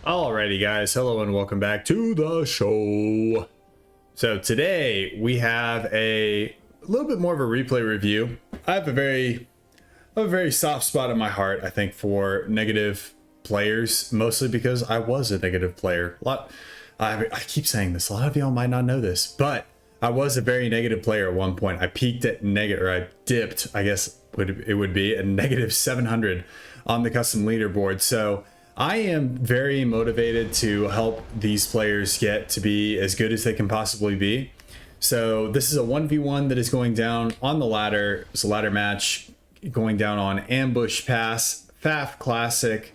Alrighty guys, hello and welcome back to the show. So today we have a little bit more of a replay review. I have a very soft spot in my heart, I think, for negative players, mostly because I was a negative player. I keep saying this, a lot of y'all might not know this, but I was a very negative player at one point. I peaked at I dipped, I guess it would be, at negative 700 on the custom leaderboard. So I am very motivated to help these players get to be as good as they can possibly be. So this is a 1v1 that is going down on the ladder. It's a ladder match going down on Ambush Pass, FAF Classic.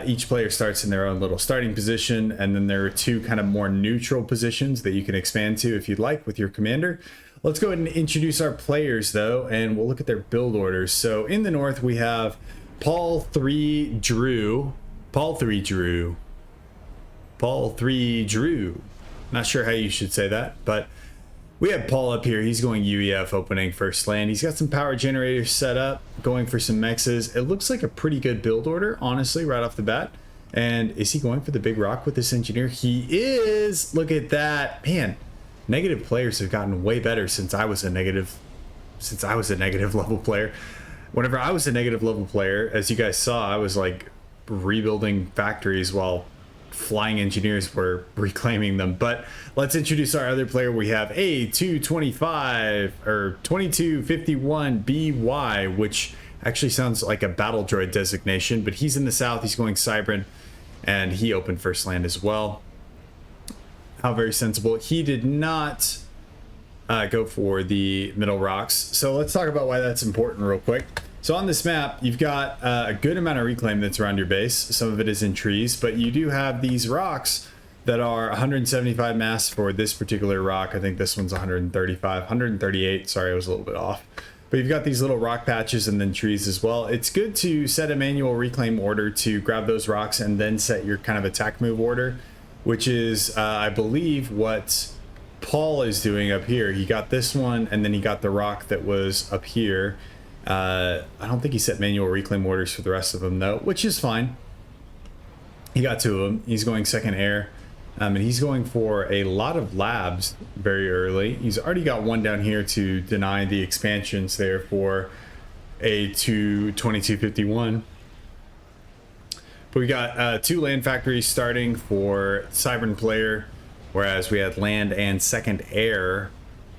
Each player starts in their own little starting position, and then there are two kind of more neutral positions that you can expand to if you'd like with your commander. Let's go ahead and introduce our players though, and we'll look at their build orders. So in the north we have Paul 3 Drew. Not sure how you should say that, but we have Paul up here. He's going UEF opening first land. He's got some power generators set up, going for some mexes. It looks like a pretty good build order, honestly, right off the bat. And is he going for the big rock with this engineer? He is. Look at that. Man, negative players have gotten way better since I was a negative level player. Whenever I was a negative level player, as you guys saw, I was like rebuilding factories while flying engineers were reclaiming them. But let's introduce our other player. We have A225 or 2251 BY, which actually sounds like a battle droid designation, but he's in the south. He's going Cybran, and he opened first land as well. How very sensible. He did not go for the middle rocks. So let's talk about why that's important real quick. So on this map, you've got a good amount of reclaim that's around your base. Some of it is in trees, but you do have these rocks that are 175 mass for this particular rock. I think this one's 138. Sorry, I was a little bit off. But you've got these little rock patches and then trees as well. It's good to set a manual reclaim order to grab those rocks and then set your kind of attack move order, which is, I believe, what Paul is doing up here. He got this one, and then he got the rock that was up here. I don't think he set manual reclaim orders for the rest of them though, which is fine. He got two of them. He's going second air, and he's going for a lot of labs very early. He's already got one down here to deny the expansions there for A22251. But we got two land factories starting for Cybran player, whereas we had land and second air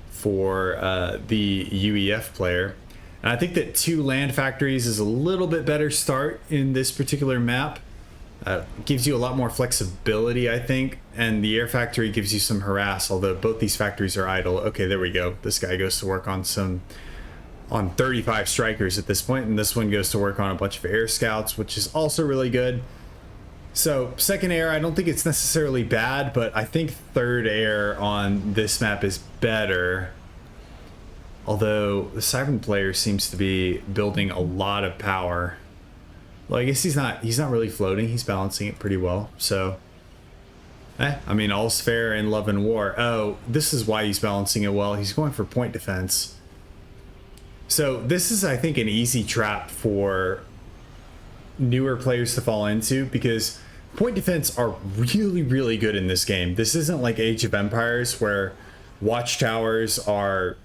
for the UEF player. And I think that two land factories is a little bit better start in this particular map. Gives you a lot more flexibility, I think, and the air factory gives you some harass, although both these factories are idle. Okay, there we go. This guy goes to work on 35 strikers at this point, and this one goes to work on a bunch of air scouts, which is also really good. So second air, I don't think it's necessarily bad, but I think third air on this map is better. Although the Cybran player seems to be building a lot of power. Well, I guess he's not really floating. He's balancing it pretty well. So, I mean, all's fair in love and war. Oh, this is why he's balancing it well. He's going for point defense. So this is, I think, an easy trap for newer players to fall into, because point defense are really, really good in this game. This isn't like Age of Empires where watchtowers are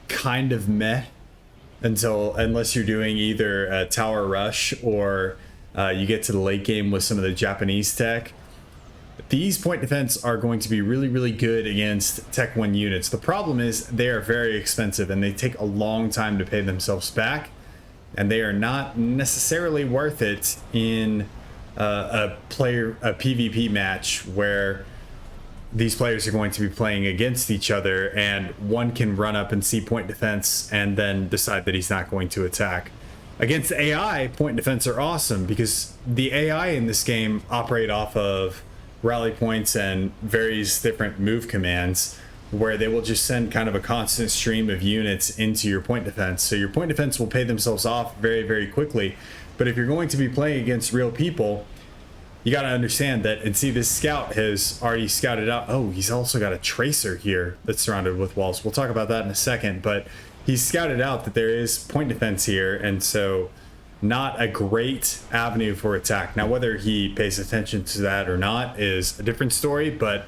kind of meh unless you're doing either a tower rush or you get to the late game with some of the Japanese tech. These point defense are going to be really, really good against Tech 1 units. The problem is they are very expensive and they take a long time to pay themselves back, and they are not necessarily worth it in a PvP match where these players are going to be playing against each other, and one can run up and see point defense and then decide that he's not going to attack. Against AI, point defense are awesome because the AI in this game operate off of rally points and various different move commands, where they will just send kind of a constant stream of units into your point defense. So your point defense will pay themselves off very, very quickly. But if you're going to be playing against real people, you got to understand that. And see, this scout has already scouted out. Oh, he's also got a tracer here that's surrounded with walls. We'll talk about that in a second, but he's scouted out that there is point defense here, and so not a great avenue for attack. Now, whether he pays attention to that or not is a different story, but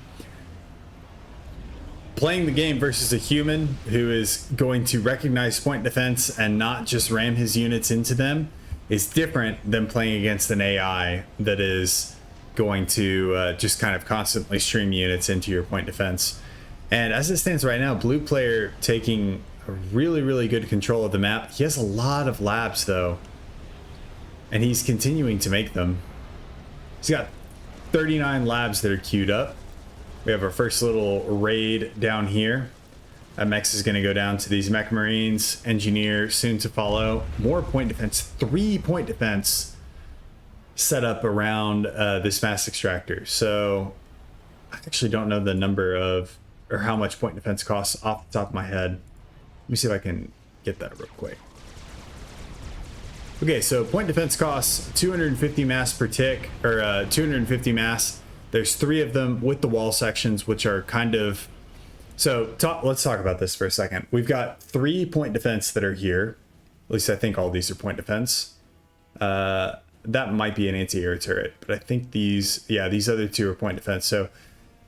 playing the game versus a human who is going to recognize point defense and not just ram his units into them is different than playing against an AI that is going to just kind of constantly stream units into your point defense. And as it stands right now, blue player taking a really good control of the map. He has a lot of labs though, and he's continuing to make them. He's got 39 labs that are queued up. We have our first little raid down here. Mex is going to go down to these mech marines, engineer soon to follow. More point defense, 3 point defense set up around this mass extractor. So I actually don't know the number of, or how much point defense costs off the top of my head. Let me see if I can get that real quick. Okay, so point defense costs 250 mass per tick, or 250 mass. There's 3 of them with the wall sections, which are kind of... So let's talk about this for a second. We've got 3 point defense that are here. At least I think all these are point defense. That might be an anti-air turret, but I think these other 2 are point defense. So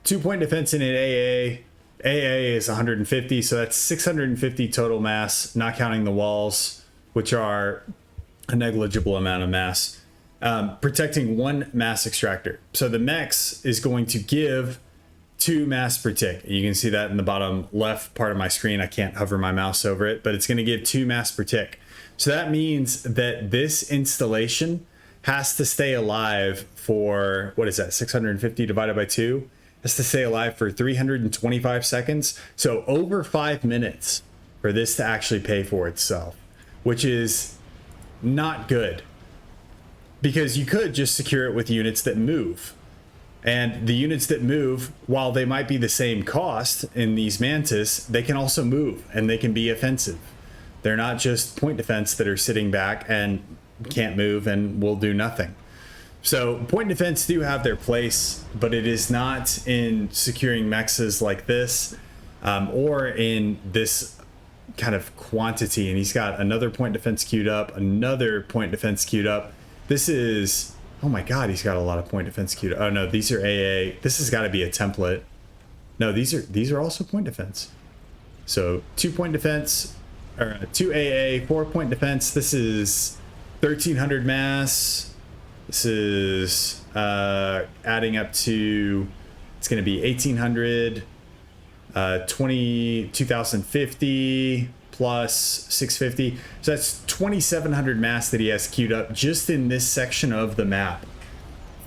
2 point defense in an AA. AA is 150, so that's 650 total mass, not counting the walls, which are a negligible amount of mass. Protecting 1 mass extractor. So the Mex is going to give 2 mass per tick. You can see that in the bottom left part of my screen. I can't hover my mouse over it, but it's going to give 2 mass per tick. So that means that this installation has to stay alive for, what is that, 650 divided by 2? Has to stay alive for 325 seconds. So over 5 minutes for this to actually pay for itself, which is not good. Because you could just secure it with units that move. And the units that move, while they might be the same cost in these Mantis, they can also move and they can be offensive. They're not just point defense that are sitting back and can't move and will do nothing. So point defense do have their place, but it is not in securing mexes like this, or in this kind of quantity. And he's got another point defense queued up, another point defense queued up. This is, oh my god, he's got a lot of point defense queued up. Oh no, these are AA. This has got to be a template. No, these are also point defense. So 2 point defense, or 2 AA, 4 point defense. This is 1300 mass. This is adding up to, it's going to be 1800, 2050 plus 650. So that's 2700 mass that he has queued up just in this section of the map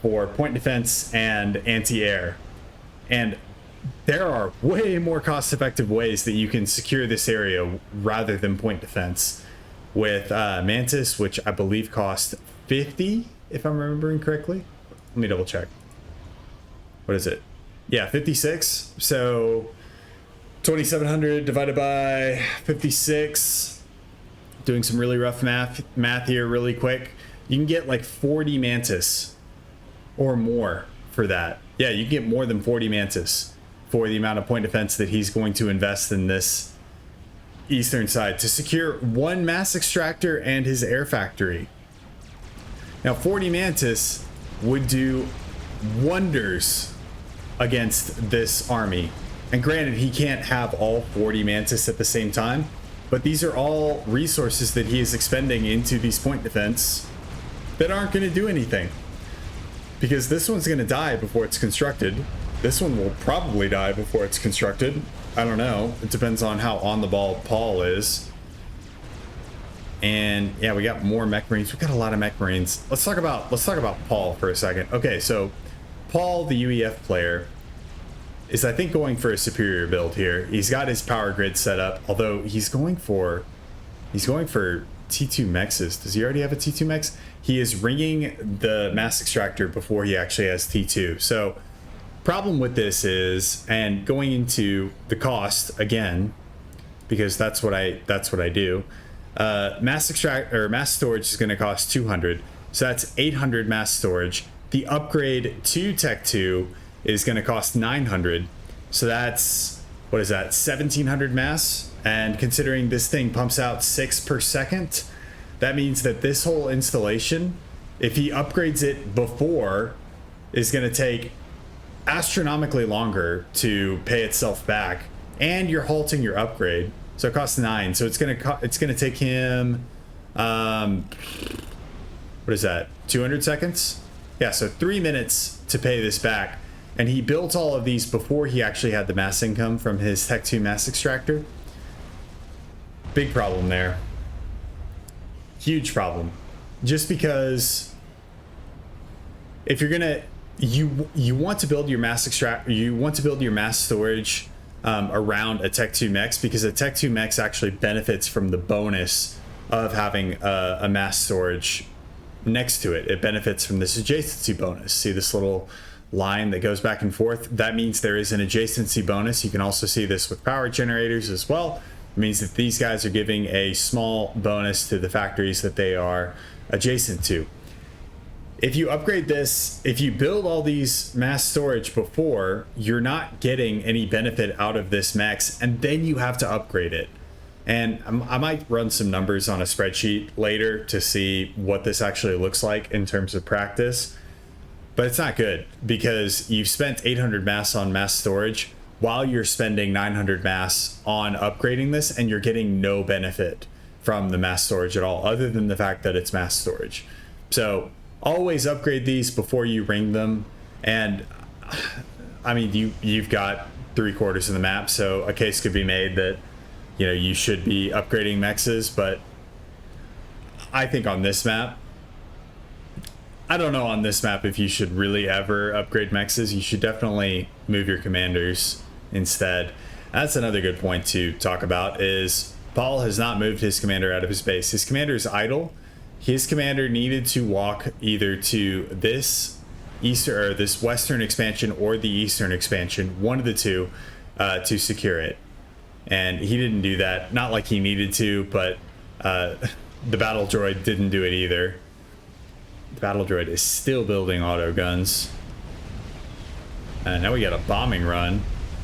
for point defense and anti-air. And there are way more cost-effective ways that you can secure this area rather than point defense with Mantis, which I believe cost 50, if I'm remembering correctly. Let me double check. What is it? Yeah, 56. So 2700 divided by 56. Doing some really rough math here really quick. You can get like 40 Mantis or more for that. Yeah, you can get more than 40 Mantis for the amount of point defense that he's going to invest in this eastern side to secure 1 mass extractor and his air factory. Now 40 Mantis would do wonders against this army. And granted, he can't have all 40 Mantis at the same time, but these are all resources that he is expending into these point defense that aren't going to do anything. Because this one's going to die before it's constructed. This one will probably die before it's constructed. I don't know. It depends on how on the ball Paul is. And yeah, we got more mech marines. We got a lot of mech marines. Let's talk about Paul for a second. Okay, so Paul, the UEF player, is I think going for a superior build here. He's got his power grid set up, although he's going for T2 mexes. Does he already have a T2 mex? He is ringing the mass extractor before he actually has T2. So problem with this is, and going into the cost again, because that's what I do. Mass extract or mass storage is going to cost 200, so that's 800 mass storage. The upgrade to Tech 2 is going to cost 900, so that's, what is that, 1700 mass. And considering this thing pumps out 6 per second, that means that this whole installation, if he upgrades it before, is going to take astronomically longer to pay itself back, and you're halting your upgrade, so it costs 9. So it's gonna take him what is that, 200 seconds? Yeah, so 3 minutes to pay this back. And he built all of these before he actually had the mass income from his Tech 2 mass extractor. Big problem there. Huge problem. Just because if you're gonna you want to build your mass storage around a Tech 2 mechs, because a Tech 2 mechs actually benefits from the bonus of having a mass storage next to it. It benefits from this adjacency bonus. See this little line that goes back and forth? That means there is an adjacency bonus. You can also see this with power generators as well. It means that these guys are giving a small bonus to the factories that they are adjacent to. If you upgrade this, if you build all these mass storage before, you're not getting any benefit out of this max, and then you have to upgrade it. And I might run some numbers on a spreadsheet later to see what this actually looks like in terms of practice. But it's not good, because you've spent 800 mass on mass storage while you're spending 900 mass on upgrading this, and you're getting no benefit from the mass storage at all, other than the fact that it's mass storage. So always upgrade these before you ring them. And I mean, you've got 3/4 of the map, so a case could be made that, you know, you should be upgrading mexes. But I think on this map, I don't know on this map if you should really ever upgrade mexes. You should definitely move your commanders instead. That's another good point to talk about, is Paul has not moved his commander out of his base. His commander is idle. His commander needed to walk either to this this western expansion or the eastern expansion, one of the two, to secure it. And he didn't do that. Not like he needed to, but the battle droid didn't do it either. The battle droid is still building auto guns. And now we got a bombing run.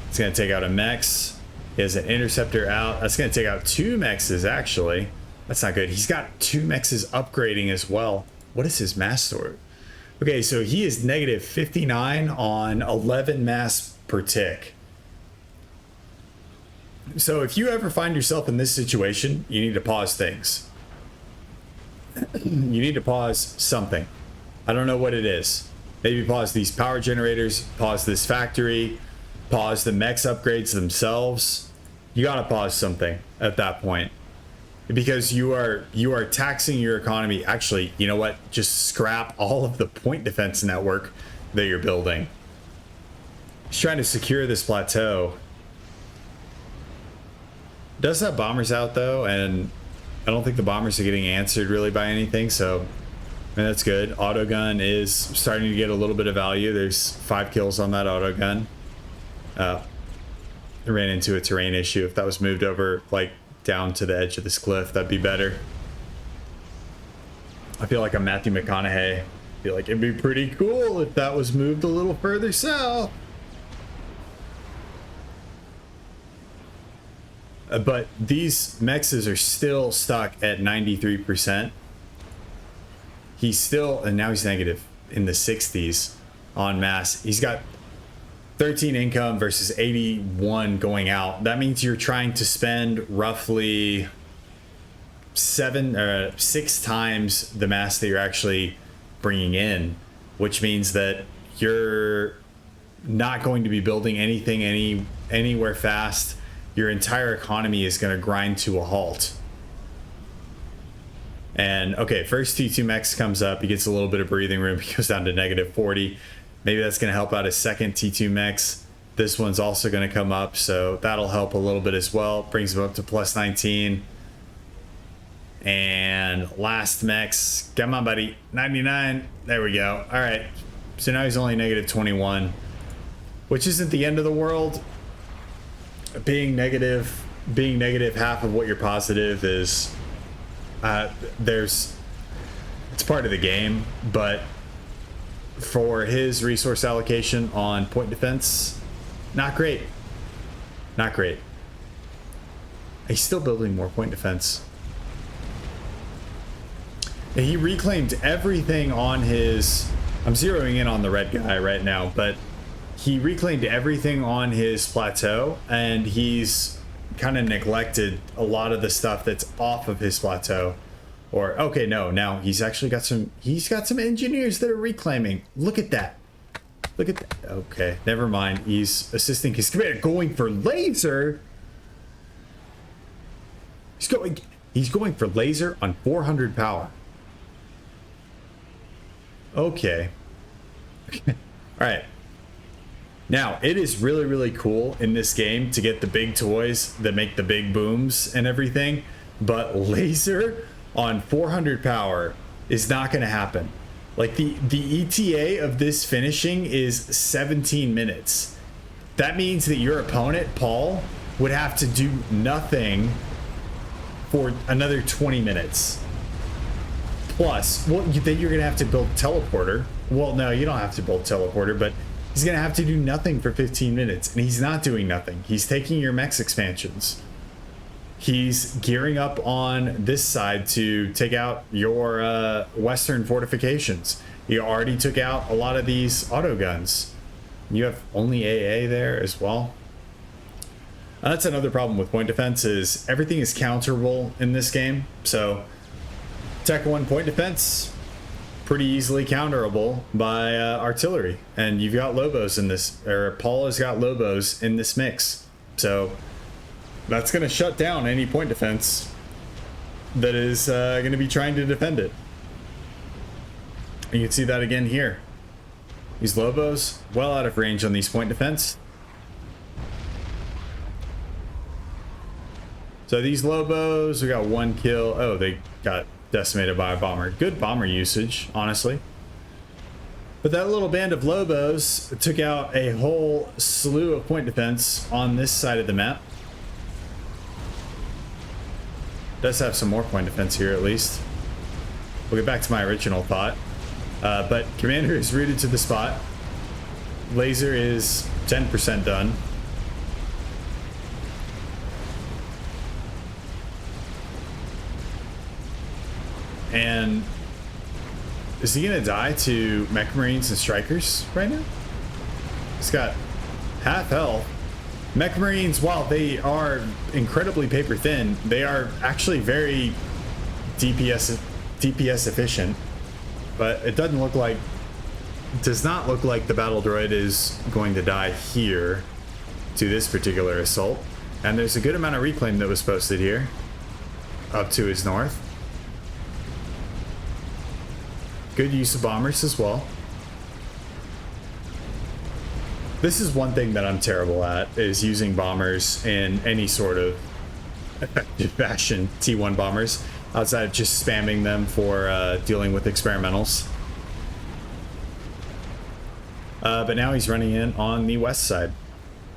It's going to take out a mex. He has an interceptor out. That's going to take out 2 mexes, actually. That's not good. He's got 2 mexes upgrading as well. What is his mass storage? Okay, so he is negative 59 on 11 mass per tick. So if you ever find yourself in this situation, you need to pause things. You need to pause something. I don't know what it is. Maybe pause these power generators, pause this factory, pause the mechs upgrades themselves. You gotta pause something at that point, because you are taxing your economy. Actually, you know what? Just scrap all of the point defense network that you're building. He's trying to secure this plateau. Does have bombers out though, and I don't think the bombers are getting answered really by anything, so I mean, that's good. Autogun is starting to get a little bit of value. There's 5 kills on that autogun. I ran into a terrain issue. If that was moved over like down to the edge of this cliff, that'd be better. I feel like I'm Matthew McConaughey. I feel like it'd be pretty cool if that was moved a little further south. But these mexes are still stuck at 93%. He's still, and now he's negative in the 60s on mass. He's got 13 income versus 81 going out. That means you're trying to spend roughly 6 times the mass that you're actually bringing in, which means that you're not going to be building anything anywhere fast. Your entire economy is going to grind to a halt. And okay, first T2 Mex comes up. He gets a little bit of breathing room. He goes down to negative 40. Maybe that's going to help out his second T2 Mex. This one's also going to come up, so that'll help a little bit as well. Brings him up to plus 19. And last Mex, come on, buddy, 99. There we go. All right, so now he's only negative 21, which isn't the end of the world. Being negative half of what you're positive is it's part of the game. But for his resource allocation on point defense, not great. He's still building more point defense. He reclaimed everything on his... I'm zeroing in on the red guy right now, but he reclaimed everything on his plateau, and he's kind of neglected a lot of the stuff that's off of his plateau. Or, okay, no, now he's actually got some... He's got some engineers that are reclaiming. Look at that. Look at that. Okay, never mind. He's assisting his commander going for laser. He's going for laser on 400 power. Okay. All right. Now, it is really, really cool in this game to get the big toys that make the big booms and everything, but laser on 400 power is not going to happen. Like, the ETA of this finishing is 17 minutes. That means that your opponent, Paul, would have to do nothing for another 20 minutes. Plus, well, then you're going to have to build teleporter. Well, no, you don't have to build teleporter, but he's going to have to do nothing for 15 minutes. And he's not doing nothing. He's taking your mechs expansions. He's gearing up on this side to take out your western fortifications. He already took out a lot of these auto guns. You have only AA there as well. That's another problem with point defense, is everything is counterable in this game. So Tech 1 point defense, pretty easily counterable by artillery. And you've got Lobos in this, or Paul has got Lobos in this mix. So that's going to shut down any point defense that is going to be trying to defend it. And you can see that again here. These Lobos, well out of range on these point defense. So these Lobos, we got one kill. Oh, they got decimated by a bomber. Good bomber usage, honestly. But that little band of Lobos took out a whole slew of point defense on this side of the map. Does have some more point defense here at least. We'll get back to my original thought. But Commander is rooted to the spot. Laser is 10% done. And is he gonna die to Mech Marines and Strikers right now? He's got half health. Mech Marines, while they are incredibly paper thin, they are actually very DPS efficient. But it does not look like the battle droid is going to die here to this particular assault. And there's a good amount of reclaim that was posted here up to his north. Good use of bombers as well. This is one thing that I'm terrible at, is using bombers in any sort of effective fashion. T1 bombers, outside of just spamming them for dealing with experimentals. But now he's running in on the west side.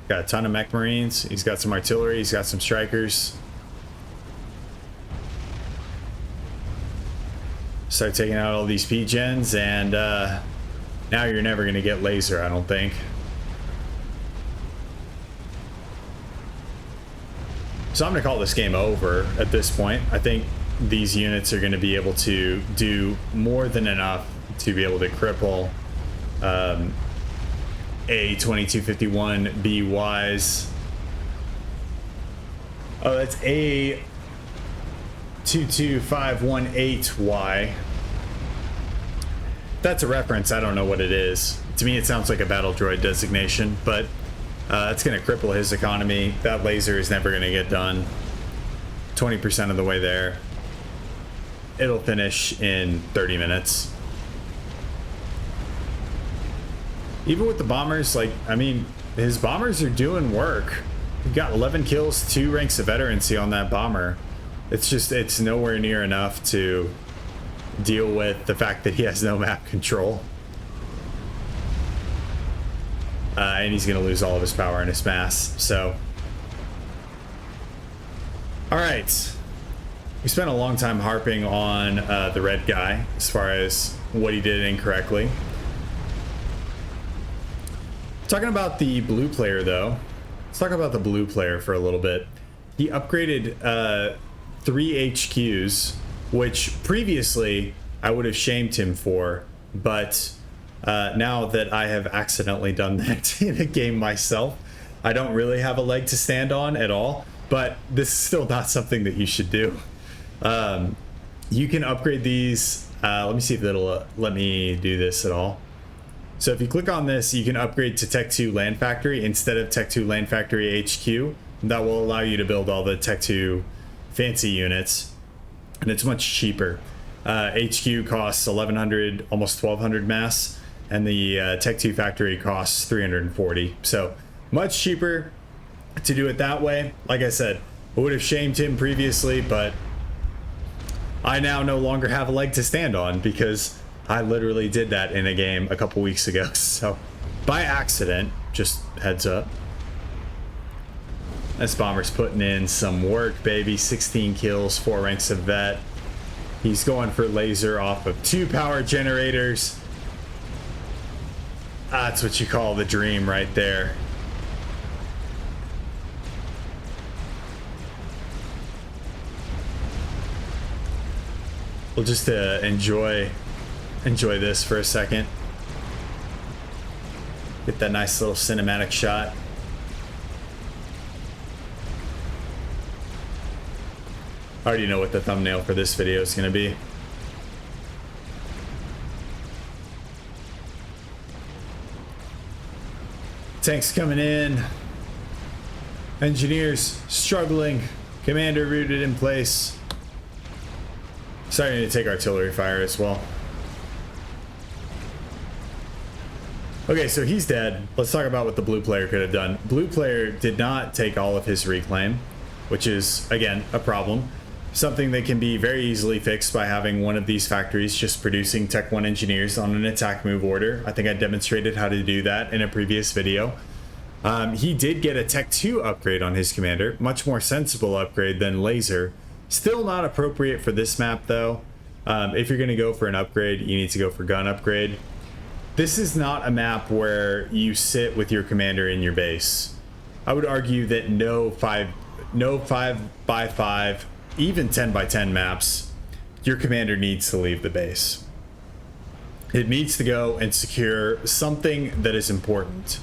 Got a ton of mech marines. He's got some artillery. He's got some strikers. Start taking out all these P-gens, and now you're never going to get laser, I don't think. So I'm going to call this game over at this point. I think these units are going to be able to do more than enough to be able to cripple A2251BY's. Oh, that's A22518Y. That's a reference. I don't know what it is. To me, it sounds like a battle droid designation, but it's going to cripple his economy. That laser is never going to get done. 20% of the way there. It'll finish in 30 minutes. Even with the bombers, like, I mean, his bombers are doing work. He got 11 kills, 2 ranks of veterancy on that bomber. It's just, it's nowhere near enough to deal with the fact that he has no map control. And he's going to lose all of his power and his mass, so. Alright. We spent a long time harping on the red guy as far as what he did incorrectly. Talking about the blue player, though. Let's talk about the blue player for a little bit. He upgraded 3 HQs, which previously I would have shamed him for. But now that I have accidentally done that in a game myself, I don't really have a leg to stand on at all. But this is still not something that you should do. You can upgrade these. Let me see if it'll let me do this at all. So if you click on this, you can upgrade to Tech 2 Land Factory instead of Tech 2 Land Factory HQ. That will allow you to build all the Tech 2 fancy units, and it's much cheaper. HQ costs 1100, almost 1200 mass, and the Tech 2 Factory costs 340. So much cheaper to do it that way. Like I said, I would have shamed him previously, but I now no longer have a leg to stand on because I literally did that in a game a couple weeks ago. So by accident, just heads up. This bomber's putting in some work, baby. 16 kills, 4 ranks of vet. He's going for laser off of 2 power generators. That's what you call the dream right there. We'll just enjoy this for a second. Get that nice little cinematic shot. I already know what the thumbnail for this video is going to be. Tanks coming in. Engineers struggling. Commander rooted in place. Starting to take artillery fire as well. Okay, so he's dead. Let's talk about what the blue player could have done. Blue player did not take all of his reclaim, which is, again, a problem. Something that can be very easily fixed by having one of these factories just producing Tech 1 engineers on an attack move order. I think I demonstrated how to do that in a previous video. He did get a Tech 2 upgrade on his commander. Much more sensible upgrade than laser. Still not appropriate for this map, though. If you're going to go for an upgrade, you need to go for gun upgrade. This is not a map where you sit with your commander in your base. I would argue that no 5x5, even 10x10 maps, your commander needs to leave the base. It needs to go and secure something that is important.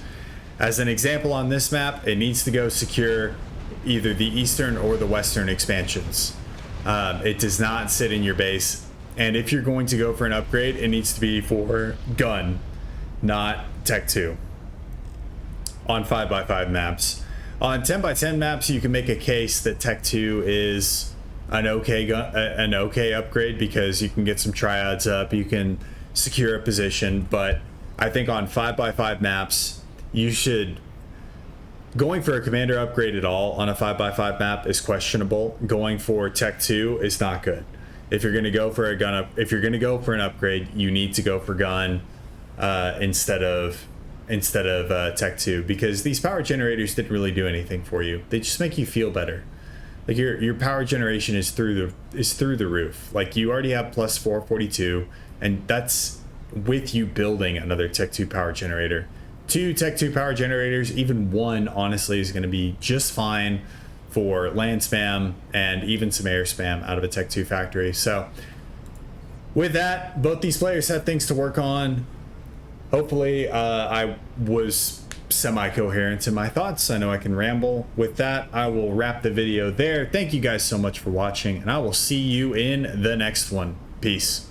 As an example on this map, it needs to go secure either the eastern or the western expansions. It does not sit in your base. And if you're going to go for an upgrade, it needs to be for gun, not Tech 2 on 5x5 maps. On 10x10 maps, you can make a case that Tech 2 is an okay upgrade because you can get some triads up, you can secure a position. But I think on 5x5 maps, you should, going for a commander upgrade at all on a 5x5 map is questionable. Going for Tech 2 is not good. If you're going to go for a gun up, if you're going to go for an upgrade, you need to go for gun instead of Tech 2, because these power generators didn't really do anything for you. They just make you feel better. Like your power generation is through the roof. Like you already have plus 442, and that's with you building another Tech 2 power generator. 2 Tech 2 power generators, even one honestly is going to be just fine for land spam and even some air spam out of a Tech 2 factory. So with that, both these players have things to work on. Hopefully I was semi-coherent in my thoughts. I know I can ramble. With that, I will wrap the video there. Thank you guys so much for watching, and I will see you in the next one. Peace.